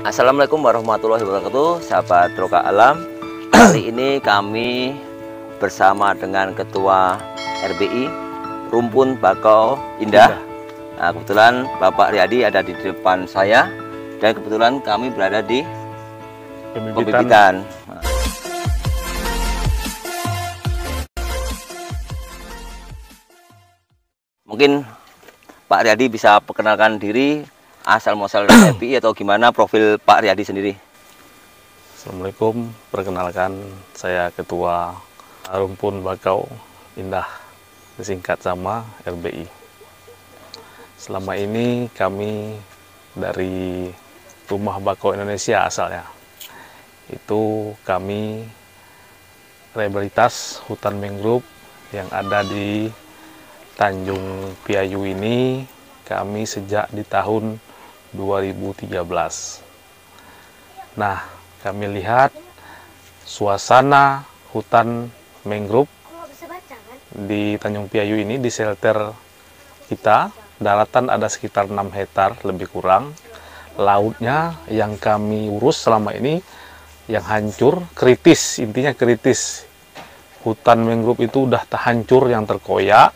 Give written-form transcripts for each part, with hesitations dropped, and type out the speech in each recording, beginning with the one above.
Assalamualaikum warahmatullahi wabarakatuh, sahabat Roka Alam. Kali ini kami bersama dengan Ketua RBI Rumpun Bakau Indah. Nah, kebetulan Bapak Riyadi ada di depan saya dan kebetulan kami berada di pembibitan. Mungkin Pak Riyadi bisa perkenalkan diri, asal muasal dari RBI atau gimana profil Pak Riyadi sendiri? Assalamualaikum, perkenalkan saya Ketua Rumpun Bakau Indah, disingkat sama RBI. Selama ini kami dari Rumah Bakau Indonesia asalnya. Itu kami rehabilitas hutan mangrove yang ada di Tanjung Piayu ini kami sejak di tahun 2013. Nah, kami lihat suasana hutan mangrove di Tanjung Piayu ini, di shelter kita, daratan ada sekitar 6 hektar lebih kurang. Lautnya yang kami urus selama ini yang hancur, kritis, intinya kritis. Hutan mangrove itu udah terhancur, yang terkoyak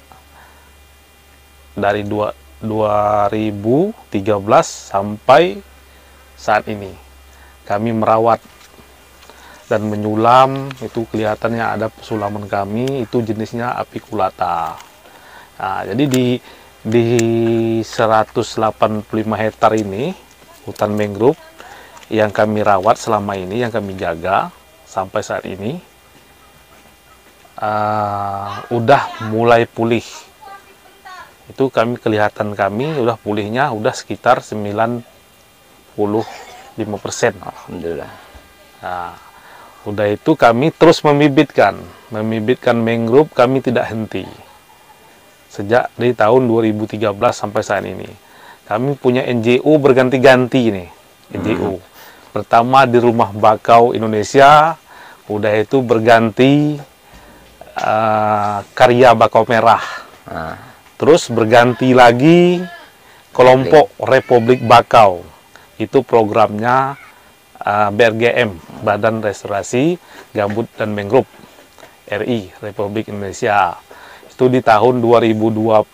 dari 2013 sampai saat ini. Kami merawat dan menyulam, itu kelihatannya ada sulaman kami, itu jenisnya apiculata. Nah, jadi di 185 hektar ini hutan mangrove yang kami rawat selama ini, yang kami jaga sampai saat ini, udah mulai pulih. Itu kelihatan kami udah pulihnya udah sekitar 95%. Alhamdulillah. Nah, udah itu kami terus membibitkan mangrove, kami tidak henti sejak dari tahun 2013 sampai saat ini. Kami punya NGO berganti-ganti nih, NGO. Pertama di Rumah Bakau Indonesia, udah itu berganti Karya Bakau Merah. Terus berganti lagi kelompok Republik Bakau, itu programnya BRGM, Badan Restorasi Gambut dan Mangrove RI, Republik Indonesia. Itu di tahun 2020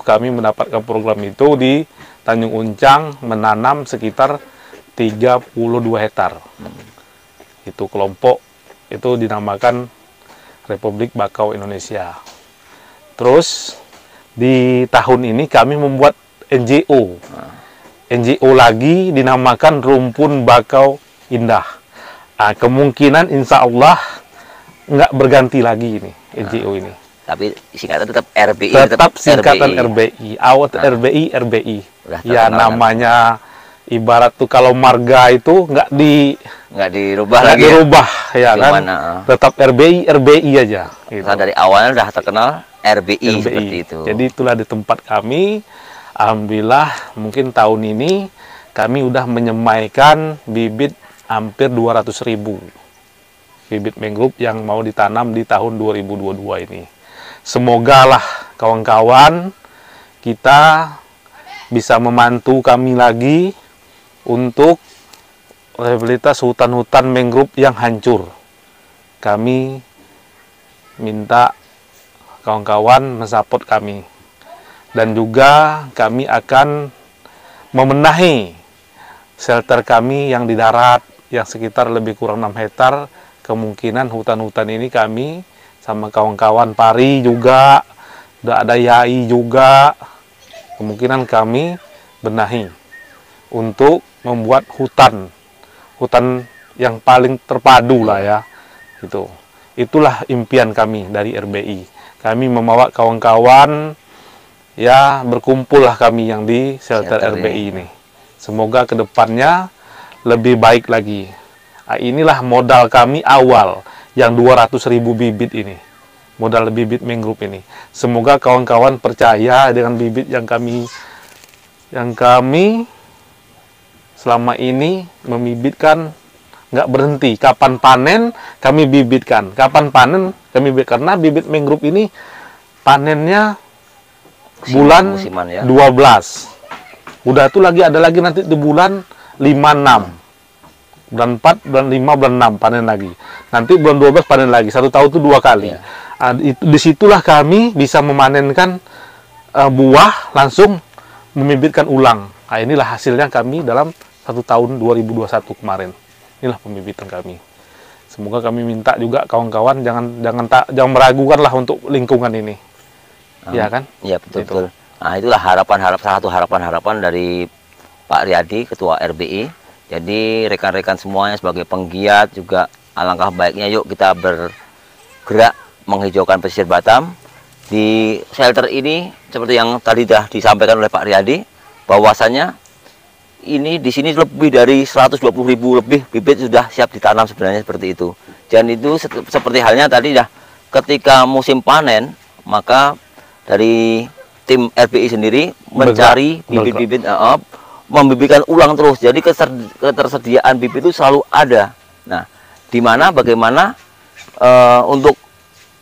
kami mendapatkan program itu di Tanjung Uncang, menanam sekitar 32 hektar. Itu kelompok, itu dinamakan Republik Bakau Indonesia. Terus di tahun ini kami membuat NGO. NGO lagi dinamakan Rumpun Bakau Indah. Nah, kemungkinan insya Allah nggak berganti lagi ini NGO ini. Tapi singkatan tetap RBI. Tetap singkatan RBI. Awal RBI. Ya namanya ibarat tuh kalau marga itu nggak dirubah lagi. Dirubah ya kan. Tetap RBI aja. Gitu. Nah, dari awalnya udah terkenal RBI seperti itu. Jadi itulah di tempat kami. Alhamdulillah mungkin tahun ini kami udah menyemaikan bibit hampir 200.000 bibit mangrove yang mau ditanam di tahun 2022 ini. Semoga lah kawan-kawan kita bisa membantu kami lagi untuk rehabilitas hutan-hutan mangrove yang hancur. Kami minta kawan-kawan mensupport kami, dan juga kami akan membenahi shelter kami yang di darat yang sekitar lebih kurang 6 hektar. Kemungkinan hutan-hutan ini kami sama kawan-kawan Pari juga, udah ada Yai juga, kemungkinan kami benahi untuk membuat hutan yang paling terpadu lah ya. Itulah impian kami dari RBI. Kami membawa kawan-kawan, ya berkumpullah kami yang di shelter RBI ini. Semoga kedepannya lebih baik lagi. Nah, inilah modal kami awal, yang 200.000 bibit ini. Modal bibit mangrove ini. Semoga kawan-kawan percaya dengan bibit yang kami selama ini membibitkan, nggak berhenti. Kapan panen kami bibitkan, kapan panen kami bibit, karena bibit mangrove ini panennya bulan musiman, ya? 12. Udah itu ada lagi nanti di bulan 5-6. bulan 4, bulan 5, bulan 6 panen lagi. Nanti bulan 12 panen lagi. 1 tahun itu 2 kali. Disitulah kami bisa memanenkan buah langsung membibitkan ulang. Nah, inilah hasilnya kami dalam 1 tahun 2021 kemarin. Inilah pembibitan kami. Semoga kami minta juga kawan-kawan jangan meragukan lah untuk lingkungan ini. Iya kan? Iya, betul. Nah, itulah salah satu harapan dari Pak Riyadi, Ketua RBI. Jadi rekan-rekan semuanya sebagai penggiat juga alangkah baiknya yuk kita bergerak menghijaukan pesisir Batam. Di shelter ini seperti yang tadi sudah disampaikan oleh Pak Riyadi, bahwasannya ini di sini lebih dari 120.000 lebih bibit sudah siap ditanam sebenarnya seperti itu. Dan itu seperti halnya tadi ya, ketika musim panen maka dari tim RBI sendiri mencari bibit-bibit, membibitkan ulang terus. Jadi ketersediaan bibit itu selalu ada. Nah, bagaimana untuk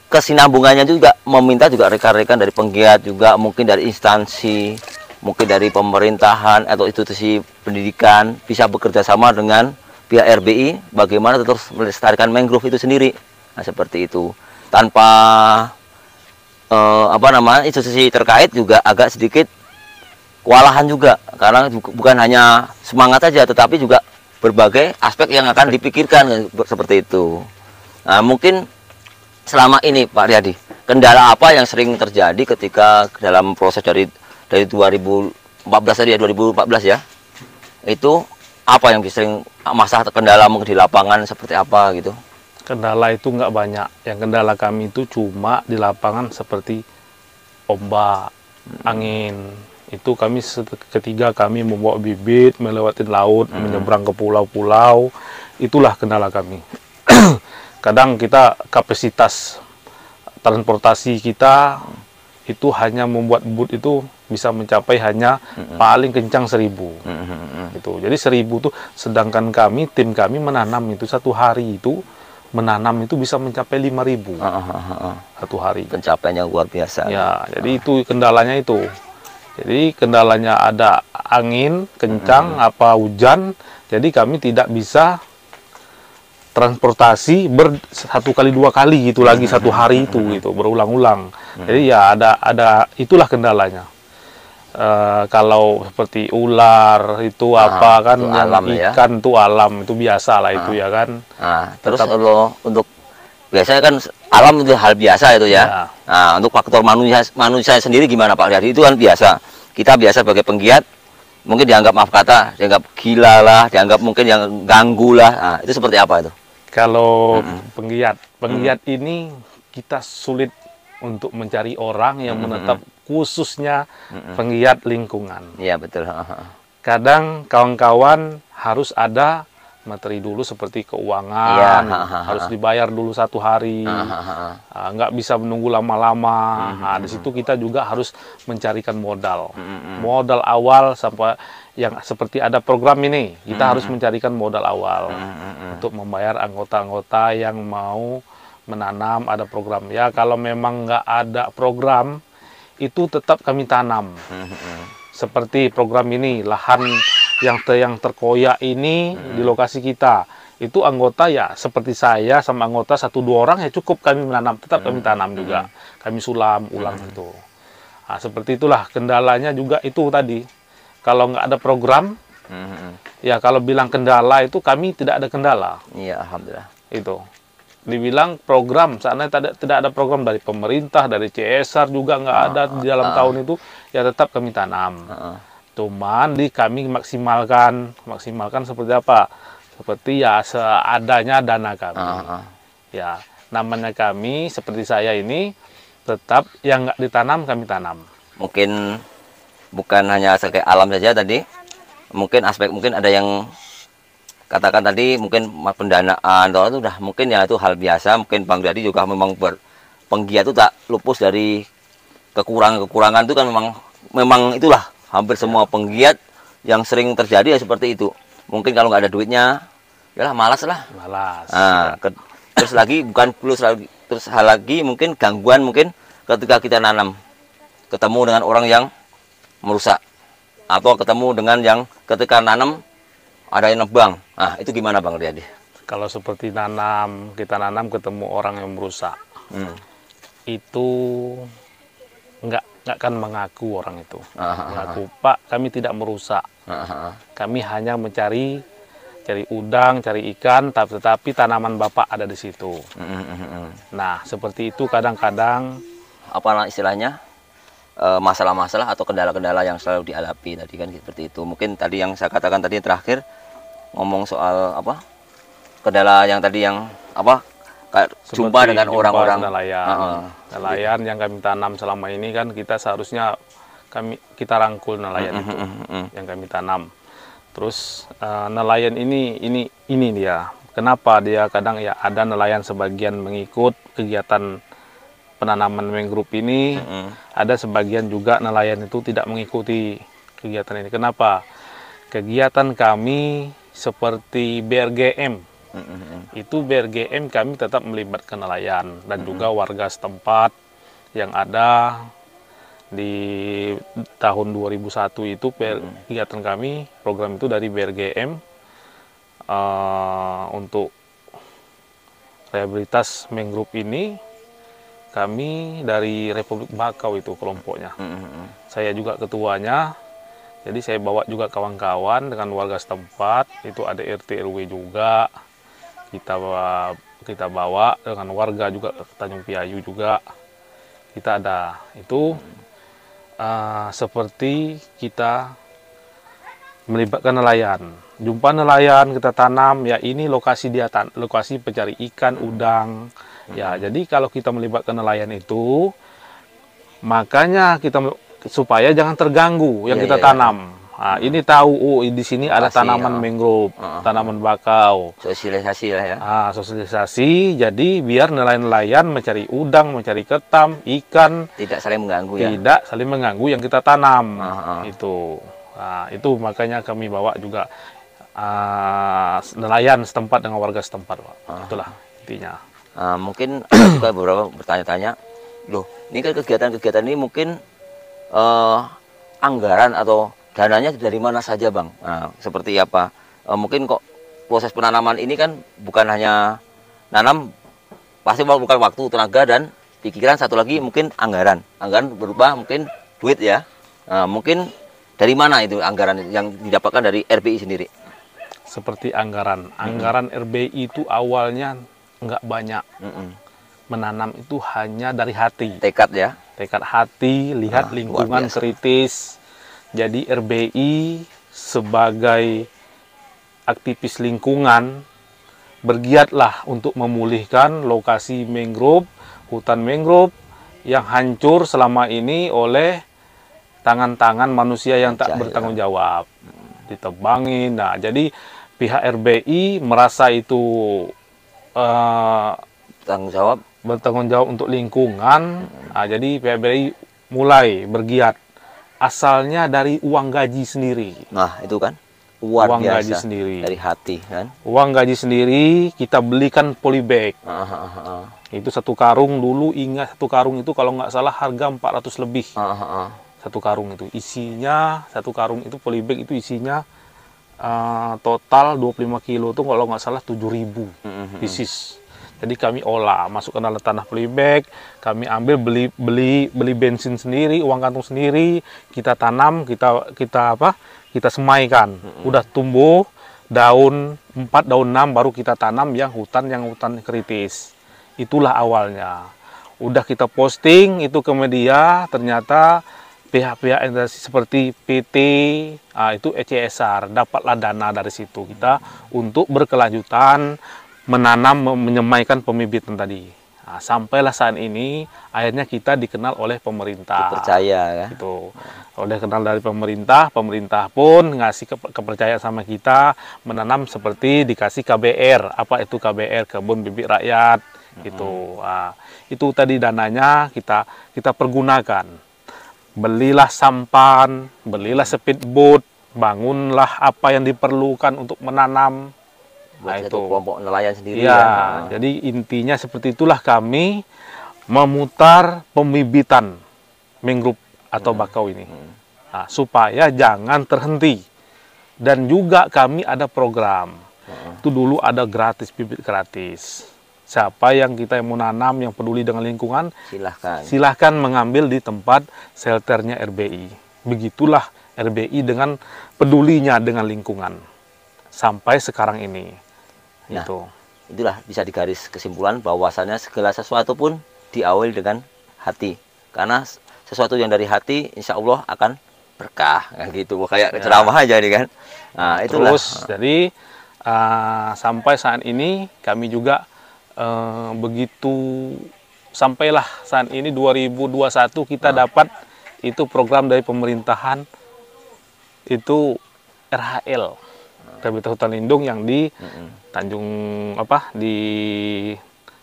kesinambungannya juga meminta juga rekan-rekan dari penggiat juga, mungkin dari instansi, mungkin dari pemerintahan atau institusi pendidikan bisa bekerja sama dengan pihak RBI bagaimana terus melestarikan mangrove itu sendiri. Nah, seperti itu. Tanpa institusi terkait juga agak sedikit kewalahan juga, karena bukan hanya semangat saja tetapi juga berbagai aspek yang akan dipikirkan seperti itu. Nah, mungkin selama ini Pak Riyadi, kendala apa yang sering terjadi ketika dalam proses dari 2014 tadi ya, 2014 ya, itu apa yang sering masalah kendala mungkin di lapangan seperti apa gitu? Kendala itu nggak banyak. Yang kendala kami itu cuma di lapangan seperti ombak, angin. Itu kami ketika kami membawa bibit melewati laut, menyeberang ke pulau-pulau, itulah kendala kami. Kadang kita kapasitas transportasi kita itu hanya membuat boot itu bisa mencapai hanya paling kencang 1.000 gitu. Jadi 1.000 itu, sedangkan tim kami menanam itu 1 hari itu menanam itu bisa mencapai 5.000 1 hari. Pencapaiannya luar biasa. Ya, jadi itu kendalanya itu. Jadi kendalanya ada angin kencang, apa hujan. Jadi kami tidak bisa transportasi 1 kali 2 kali gitu lagi 1 hari itu gitu berulang-ulang. Jadi ya ada itulah kendalanya. Kalau seperti ular itu apa kan, itu alam, ikan itu alam, itu biasa lah itu ya kan. Nah, terus kalau untuk biasanya kan alam itu hal biasa itu ya. Nah, untuk faktor manusia sendiri gimana Pak Riyadi? Itu kan biasa. Kita biasa sebagai penggiat mungkin dianggap, maaf kata, dianggap gila lah, dianggap mungkin yang ganggu lah. Nah, itu seperti apa itu? Kalau penggiat ini kita sulit untuk mencari orang yang menetap, khususnya penggiat lingkungan. Iya, betul. Kadang kawan-kawan harus ada materi dulu seperti keuangan, harus dibayar dulu 1 hari, nggak bisa menunggu lama-lama. Nah, di situ kita juga harus mencarikan modal awal sampai yang seperti ada program ini, kita harus mencarikan modal awal untuk membayar anggota-anggota yang mau menanam. Ada program ya, kalau memang nggak ada program itu tetap kami tanam. Seperti program ini, lahan yang terkoyak ini di lokasi kita, itu anggota ya seperti saya sama anggota 1-2 orang ya cukup kami menanam, tetap kami tanam juga, kami sulam ulang itu. Nah, seperti itulah kendalanya juga itu tadi. Kalau nggak ada program, ya kalau bilang kendala itu kami tidak ada kendala. Iya, alhamdulillah. Itu dibilang program, seandainya tidak ada program dari pemerintah, dari CSR juga nggak ada di dalam tahun itu, ya tetap kami tanam. Cuman kami maksimalkan seperti apa? Seperti ya seadanya dana kami. Ya, namanya kami seperti saya ini tetap yang nggak ditanam kami tanam. Mungkin bukan hanya sebagai alam saja tadi, mungkin ada yang katakan tadi mungkin pendanaan atau itu udah mungkin ya itu hal biasa. Mungkin Bang Riyadi juga memang penggiat itu tak lupus dari kekurangan itu kan, memang itulah hampir semua penggiat yang sering terjadi ya seperti itu. Mungkin kalau nggak ada duitnya, yalah malas lah. Nah, terus lagi terus hal lagi mungkin gangguan mungkin ketika kita nanam, ketemu dengan orang yang merusak, atau ketemu dengan yang ketika nanam Ada yang nebang. Nah, itu gimana Bang Riyadi? Kalau seperti nanam, kita nanam ketemu orang yang merusak, itu nggak akan mengaku orang itu. Mengaku, Pak, kami tidak merusak. Kami hanya cari udang, cari ikan, tetapi tanaman Bapak ada di situ. Nah, seperti itu kadang-kadang. Apa istilahnya? Masalah-masalah atau kendala-kendala yang selalu dihadapi tadi kan seperti itu. Mungkin tadi yang saya katakan tadi terakhir ngomong soal apa? Kendala yang tadi yang apa? Jumpa dengan orang-orang nelayan yang kami tanam selama ini kan kita seharusnya kita rangkul nelayan itu yang kami tanam. Terus nelayan ini dia. Kenapa dia kadang ya ada nelayan sebagian mengikut kegiatan penanaman mangrove ini, ada sebagian juga nelayan itu tidak mengikuti kegiatan ini. Kenapa? Kegiatan kami seperti BRGM, itu BRGM kami tetap melibatkan nelayan dan juga warga setempat yang ada di tahun 2001 itu kegiatan kami, program itu dari BRGM untuk rehabilitas mangrove ini. Kami dari Republik Bakau itu kelompoknya. Saya juga ketuanya. Jadi saya bawa juga kawan-kawan dengan warga setempat. Itu ada RT RW juga. Kita bawa dengan warga juga Tanjung Piayu juga. Kita ada itu seperti kita melibatkan nelayan. Jumpa nelayan kita tanam. Ya ini lokasi lokasi pencari ikan, udang. Ya, jadi kalau kita melibatkan nelayan itu, makanya kita supaya jangan terganggu yang kita tanam. Nah, ini tahu, di sini ada tanaman mangrove, tanaman bakau. Sosialisasi lah ya. Sosialisasi, jadi biar nelayan-nelayan mencari udang, mencari ketam, ikan. Tidak saling mengganggu ya. Tidak saling mengganggu yang kita tanam. Itu. Nah, itu makanya kami bawa juga nelayan setempat dengan warga setempat, Pak. Itulah intinya. Mungkin ada juga beberapa bertanya-tanya, loh, ini kan kegiatan-kegiatan ini mungkin anggaran atau dananya dari mana saja Bang? Nah, seperti apa? Mungkin kok proses penanaman ini kan bukan hanya nanam, pasti bukan waktu, tenaga, dan pikiran, satu lagi mungkin anggaran. Anggaran berupa mungkin duit ya. Mungkin dari mana itu anggaran yang didapatkan dari RBI sendiri? Seperti anggaran RBI itu awalnya nggak banyak. Menanam itu hanya dari hati. Tekad ya. Tekad hati, lihat lingkungan kritis. Jadi RBI sebagai aktivis lingkungan bergiatlah untuk memulihkan lokasi mangrove, hutan mangrove yang hancur selama ini oleh tangan-tangan manusia yang tak bertanggung jawab. Ditebangin. Nah, jadi pihak RBI merasa itu bertanggung jawab untuk lingkungan. Nah, jadi PBRI mulai bergiat, asalnya dari uang gaji sendiri. Nah, itu kan uang gaji sendiri, dari hati kan. Uang gaji sendiri kita belikan polybag. Itu satu karung dulu, ingat satu karung itu kalau nggak salah harga 400 lebih. Satu karung itu isinya, satu karung itu polybag itu isinya total 25 kilo tuh kalau nggak salah 7.000 pieces. Jadi kami olah, masukkan dalam tanah polybag, kami ambil beli bensin sendiri, uang kantung sendiri, kita tanam, kita semaikan. Udah tumbuh daun 4, daun 6 baru kita tanam yang hutan kritis. Itulah awalnya. Udah kita posting itu ke media, ternyata pihak-pihak seperti PT, itu ECSR, dapatlah dana dari situ kita untuk berkelanjutan menanam, menyemaikan pembibitan tadi. Nah, sampailah saat ini akhirnya kita dikenal oleh pemerintah. Dipercaya ya. Gitu. Oleh kenal dari pemerintah pun ngasih kepercayaan sama kita menanam seperti dikasih KBR. Apa itu KBR? Kebun Bibit Rakyat. Gitu. Nah, itu tadi dananya kita pergunakan. Belilah sampan, belilah speedboat, bangunlah apa yang diperlukan untuk menanam. Nah, itu kelompok nelayan sendiri ya. Jadi intinya seperti itulah kami memutar pembibitan mangrove atau bakau ini. Nah, supaya jangan terhenti. Dan juga kami ada program. Itu dulu ada gratis, bibit gratis. Siapa yang kita yang mau nanam, yang peduli dengan lingkungan, silahkan mengambil di tempat shelternya RBI. Begitulah RBI dengan pedulinya dengan lingkungan. Sampai sekarang ini. Nah, itulah bisa digaris kesimpulan bahwasannya segala sesuatu pun diawali dengan hati. Karena sesuatu yang dari hati, insya Allah akan berkah, gitu. Kayak ceramah aja nih kan. Nah, itulah. Terus, jadi sampai saat ini kami juga begitu sampailah saat ini 2021 kita dapat itu program dari pemerintahan itu RHL, Habitat Hutan Lindung yang di Tanjung di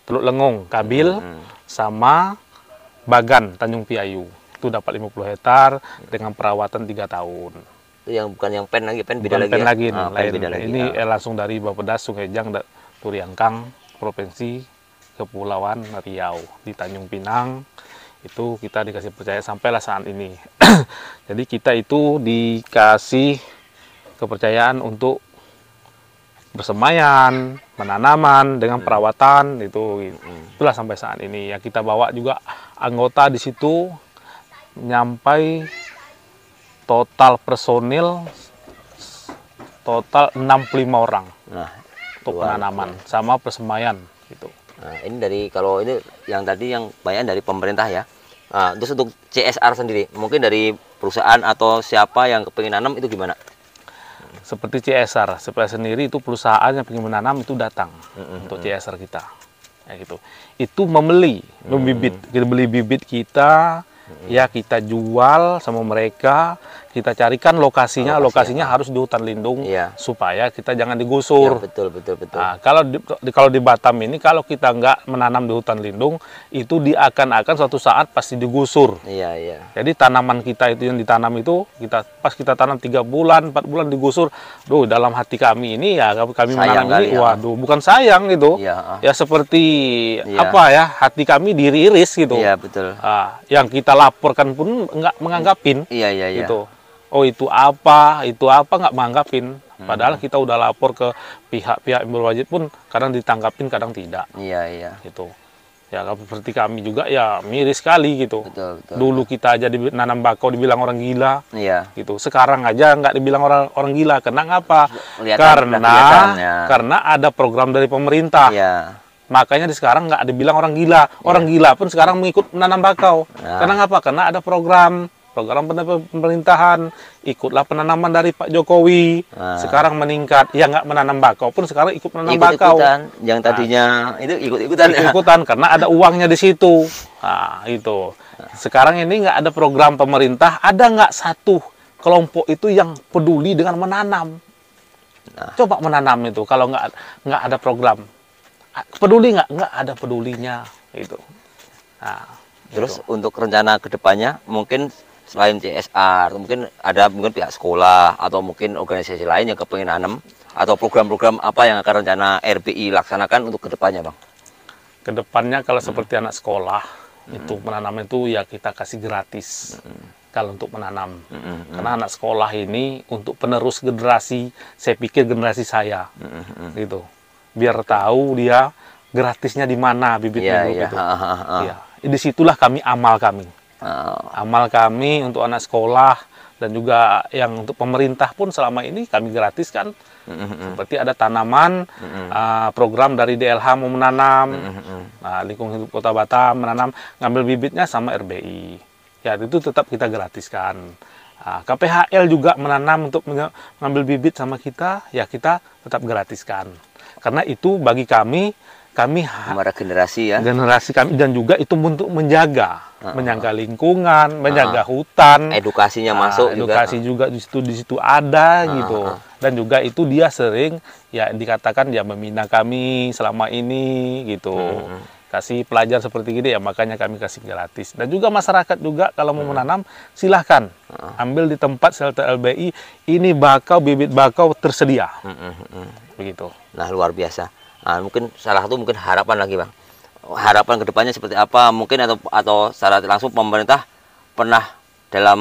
Teluk Lengong, Kabil sama Bagan, Tanjung Piayu. Itu dapat 50 hektar dengan perawatan 3 tahun. Itu yang bukan yang pen lagi, pen beda bukan lagi. Pen ya? lagi, lain. Beda lagi. Ini langsung dari Bapedas, Sungai Jang, Turiangkang, Provinsi Kepulauan Riau di Tanjung Pinang. Itu kita dikasih percaya sampailah saat ini. Jadi kita itu dikasih kepercayaan untuk bersemayan, menanaman dengan perawatan itulah sampai saat ini. Ya kita bawa juga anggota di situ nyampai total personil total 65 orang untuk penanaman sama persemaian gitu. Nah, ini dari kalau ini yang tadi yang banyak dari pemerintah ya. Nah, terus untuk CSR sendiri mungkin dari perusahaan atau siapa yang kepingin nanam itu gimana? Seperti CSR sendiri itu perusahaan yang ingin menanam itu datang untuk CSR kita. Ya gitu. Itu membeli bibit, kita beli bibit kita. Ya kita jual sama mereka, kita carikan lokasinya harus di hutan lindung supaya kita jangan digusur. Ya, betul. Nah, kalau di Batam ini kalau kita nggak menanam di hutan lindung itu akan suatu saat pasti digusur. Iya. Jadi tanaman kita itu yang ditanam itu pas kita tanam 3 bulan 4 bulan digusur, dalam hati kami ini ya kami sayang menanam ini, waduh bukan sayang gitu. Ya seperti hati kami diiris gitu. Iya betul. Yang kita laporkan pun nggak menganggapin. Iya. Gitu. Oh itu apa nggak menganggapin. Padahal kita udah lapor ke pihak-pihak yang berwajib pun kadang ditanggapin kadang tidak. Iya. Gitu. Ya seperti kami juga ya miris sekali gitu. Betul. Dulu kita aja nanam bakau dibilang orang gila. Iya. Gitu. Sekarang aja nggak dibilang orang gila. Kenapa? Karena ada program dari pemerintah. Iya. Makanya sekarang nggak ada bilang orang gila. Orang gila pun sekarang mengikut menanam bakau. Kenapa? Karena ada program pemerintahan, ikutlah penanaman dari Pak Jokowi. Sekarang meningkat. Ya nggak menanam bakau pun sekarang ikut menanam bakau. Yang tadinya itu ikut-ikutan. Karena ada uangnya di situ. Nah, itu. Sekarang ini nggak ada program pemerintah. Ada nggak satu kelompok itu yang peduli dengan menanam? Coba menanam itu kalau nggak ada program. Peduli nggak ada pedulinya itu. Terus untuk rencana kedepannya mungkin selain CSR mungkin pihak sekolah atau mungkin organisasi lain yang kepengen nanam atau program-program apa yang akan rencana RBI laksanakan untuk kedepannya, Bang? Kedepannya kalau seperti anak sekolah itu menanam itu ya kita kasih gratis kalau untuk menanam. Karena anak sekolah ini untuk penerus generasi, saya pikir generasi saya gitu. Biar tahu dia gratisnya di mana bibitnya itu. Disitulah amal kami untuk anak sekolah dan juga yang untuk pemerintah pun selama ini kami gratiskan. Seperti ada tanaman program dari DLH mau menanam, lingkungan hidup Kota Batam menanam, ngambil bibitnya sama RBI. Ya itu tetap kita gratiskan. KPHL juga menanam untuk mengambil bibit sama kita, ya kita tetap gratiskan. Karena itu bagi kami generasi kami dan juga itu untuk menjaga lingkungan, menjaga hutan, edukasinya masuk edukasi juga di situ ada gitu. Dan juga itu dia sering ya dikatakan dia membina kami selama ini gitu. Kasih pelajar seperti gini ya makanya kami kasih gratis. Dan juga masyarakat juga kalau mau menanam silahkan ambil di tempat shelter LBI, ini bibit bakau tersedia. Begitu. Nah luar biasa. Nah, mungkin salah satu harapan lagi, Bang. Harapan kedepannya seperti apa? Mungkin atau secara langsung pemerintah pernah dalam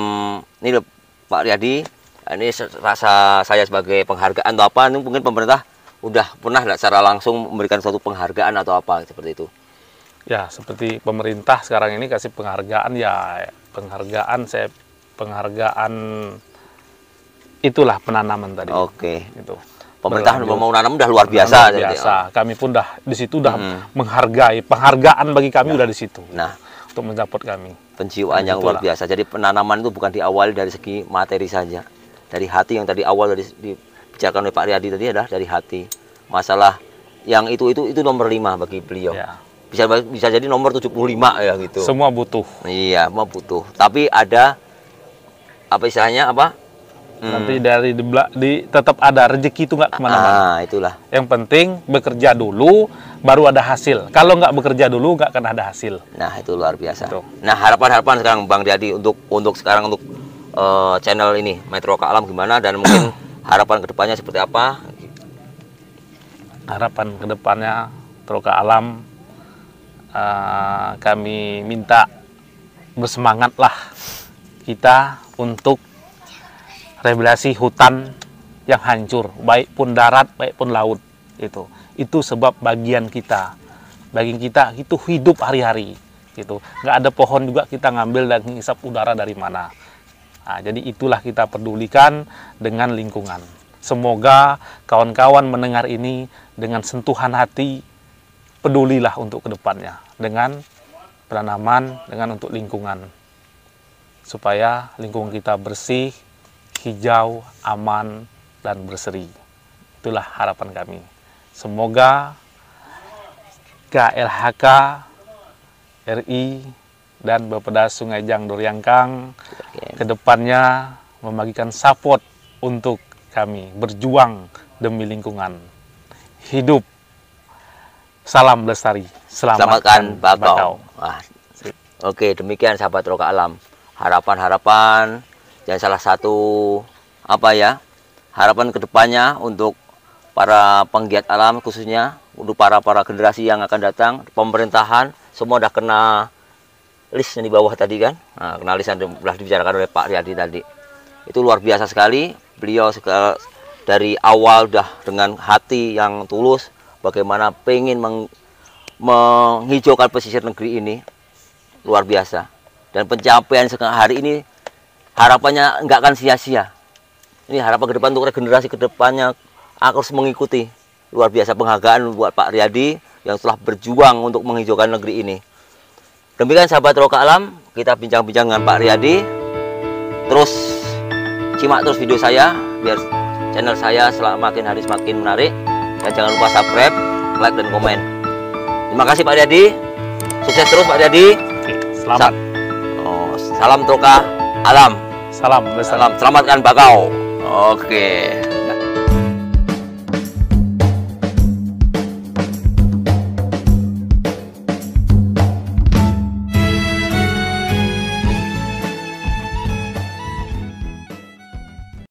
ini loh, Pak Riyadi Ini rasa saya sebagai penghargaan atau apa, ini mungkin pemerintah udah pernah nggak secara langsung memberikan suatu penghargaan atau apa seperti itu? Ya, seperti pemerintah sekarang ini kasih penghargaan, ya penghargaan itulah penanaman tadi. Oke. Itu. Pemerintah mau nanam udah luar biasa. Luar biasa. Kami pun dah di situ udah menghargai, penghargaan bagi kami udah di situ. Nah, untuk mensupport kami. Penjiwaan yang luar biasa. Jadi penanaman itu bukan diawali dari segi materi saja, dari hati yang tadi awal dibicarakan oleh Pak Riyadi tadi adalah dari hati. Masalah yang itu nomor 5 bagi beliau. Ya. Bisa jadi nomor 75 ya gitu. Semua butuh. Iya, semua butuh. Tapi ada apa istilahnya apa? Nanti tetap ada rezeki itu nggak kemana-mana. Itulah. Yang penting bekerja dulu, baru ada hasil. Kalau nggak bekerja dulu nggak akan ada hasil. Nah itu luar biasa. Betul. Nah harapan sekarang Bang Riyadi untuk sekarang untuk channel ini Metro Ka Alam gimana, dan mungkin harapan kedepannya seperti apa? Harapan kedepannya Metro Ka Alam, kami minta bersemangatlah kita untuk rehabilitasi hutan yang hancur, baik pun darat, baik pun laut. Itu sebab bagian kita itu hidup hari-hari. Gitu. Nggak ada pohon juga kita ngambil dan ngisap udara dari mana. Nah, jadi itulah kita pedulikan dengan lingkungan. Semoga kawan-kawan mendengar ini dengan sentuhan hati, pedulilah untuk kedepannya dengan penanaman, dengan untuk lingkungan, supaya lingkungan kita bersih, hijau, aman, dan berseri. Itulah harapan kami. Semoga KLHK RI dan Bapeda Sungai Jang Doryangkang kedepannya membagikan support untuk kami berjuang demi lingkungan. Hidup, salam lestari, selamatkan bakau. Oke, demikian sahabat Metro Ka Alam. Harapan dan salah satu harapan kedepannya untuk para penggiat alam, khususnya untuk para generasi yang akan datang. Pemerintahan semua udah kena list yang di bawah tadi kan, kena list yang sudah dibicarakan oleh Pak Riyadi tadi. Itu luar biasa sekali. Beliau dari awal udah dengan hati yang tulus bagaimana pengen menghijaukan pesisir negeri ini, luar biasa. Dan pencapaian hari ini harapannya nggak akan sia-sia. Ini harapan ke depan untuk generasi kedepannya harus mengikuti. Luar biasa penghargaan buat Pak Riyadi yang telah berjuang untuk menghijaukan negeri ini. Demikian sahabat Metro Ka Alam, kita bincang-bincang dengan Pak Riyadi. Terus simak terus video saya biar channel saya semakin hari semakin menarik. Dan jangan lupa subscribe, like, dan komen. Terima kasih Pak Riyadi. Sukses terus Pak Riyadi. Selamat. Salam Metro Ka Alam. Salam. Selamatkan bakau. Oke.